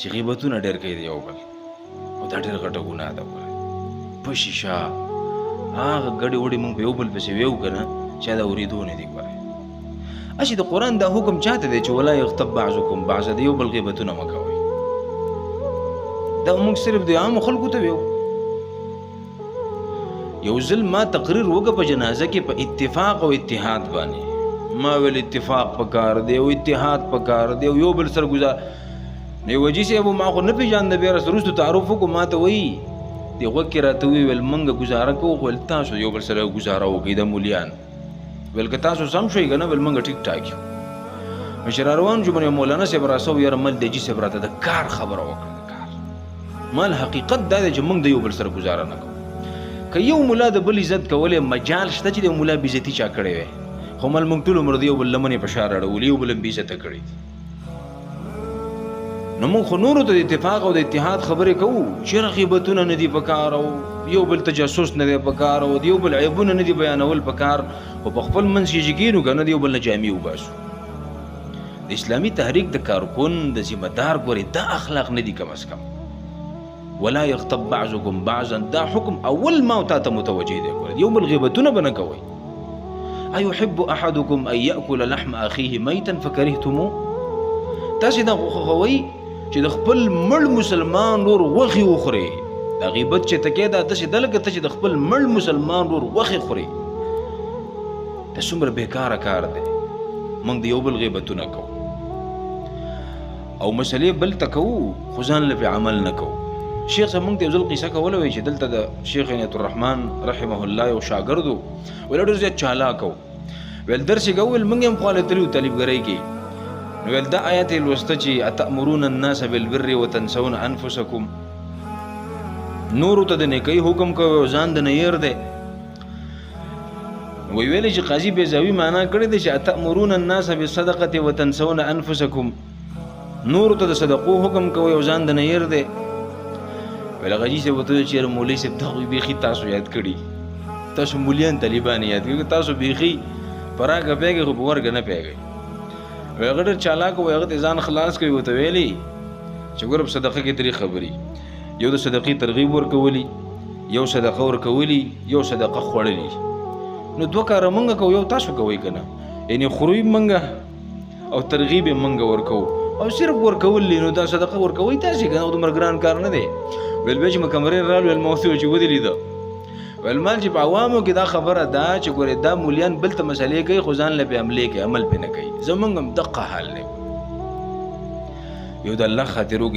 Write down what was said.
چې غیبتونه ډېر کوي د یو بل او دا ډېر غټه ګناه ده. ګوره په شیشه هغه ګډې وډې موږ په یو بل پسې ویو که نه چا دا اورېدو نه دي. ګوره اچې د قرآن دا حکم چاته دی چې ولا یغتب بعضکم بعضا، د یو بل غیبتونه مه کوئ. دا موږ صرف د عامو خلکو ته ویو. یو ځل ما تقریر وکړه په جنازه کې په اتفاق او اتحاد باندې. ما ویل اتفاق پکار دی او اتحاد پکار دی او یو بل سره ګزار. نو وجي صاحب ما خو نه پېژانده، بیا وروسته تعارف وکړو ما ته وایي د غوږ کې راته وویل موږ ګزاره کوو خو تاسو یو بل سره ګزاره وکړئ د مولیان. ویل که تاسو سم شوئ که نه ویل موږ ټیک ټاک یو. مشر روان جو مولانا صاحب راسه یاره مل د جي صاحب راته د کار خبره وکړه. د کار مال حقیقت دا دی چې موږ د یو بل سره ګزاره نه کوو. که یو مولا د بل عزت کولی مجال شته چې د مولا بېزتي چا کړی وی، خو مل موږ ټول عمر د یو بل لمنې په شا راړولي، یو بل هم بېزته کړي دي. نو موږ خو نورو ته د اتفاق او د اتحاد خبرې کوو، چېرې غیبتونه نه دي پکار او یو بل تجسس نه دی پکار او د یو بل عیبونه نه دي بیانول پکار، خو په خپل منځ کې چې کېنو که نه د یو بل نه جامې وباسو. د اسلامي تحریک د کارکن د ذمه دار ګورې دا اخلاق نه دي کم از کم. ولا یغتب بعضکم بعضا دا حکم اول ما تا ته متوجه دی. ګوره یو بل غیبتونه به نه کوئ. ایحب احدکم ان یأکل لحم اخیه میتا فکرهتموه. تاسې دا خوښوئ چې د خپل مړ مسلمان ورور غوښې وخورئ. دا غیبت چې ته کې دا داسې ده لکه ته چې د خپل مړ مسلمان ورور غوښې خورئ. دا څومره بېکاره کار دی. موږ د یو بل غیبتونه کوو او مسلې بل ته کوو خو ځان له پرې عمل نه کوو. شیخ صاحب موږ ته یو ځل قیصه کوله وی چې دلته د شیخ عنایت الرحمن رحمه الله یو شاګرد و، ویل ډېر زیات چالاک و. ویل درس یې کوو، ویل موږ هم خواله تللي وو طالبګرۍ کې. نو ویل دا آیت یې لوسته چې اتأمرون الناس بالبر وتنسون انفسکم. نورو ته د نیکۍ حکم کوي او ځان د نه هېر دی. وی ویلې چې قاضي بیضاوي معنا کړې دی چې اتأمرون الناس بالصدقة وتنسون انفسکم. نورو ته د صدقو حکم کوي او ځان د نه هېر دی. ویل غاجي صاحب ورته ویل چې یاره مولوي صاحب دا خو بیخي تاسو یاد کړي، تاسو مولیان طالبان یاد کړي، تاسو بیخي په راکه پوهېږئ خو په ورکه نه پوهېږئ. وی هغه ډېر چالاک و، هغه ته ځان خلاص کوي. ورته ویلي چې ګوره په صدقه کې درې خبرې، یو د صدقې ترغیب ورکولي، یو صدقه ورکولي، یو صدقه خوړلي. نو دوه کاره موږ کوو، یو تاسو کوئ که نه، یعنې خورو موږ او ترغیب یې موږ ورکوو او صرف ورکول دي. نو دا صدقه ورکوئ تاسې که نه، دومره ګران کار نه دی. ویل بیا چې مې کمرې راغلو ویل ما ورته وویل چې ودې لیده. ویل مال چې په عوامو کې دا خبره ده چې ګورې دا مولیان بل ته مسلې کوي خو ځان له پې عملې کوي، عمل پې نه کوي. زمونږ هم دقه حال دی. یو د الله خاطر وکړئ.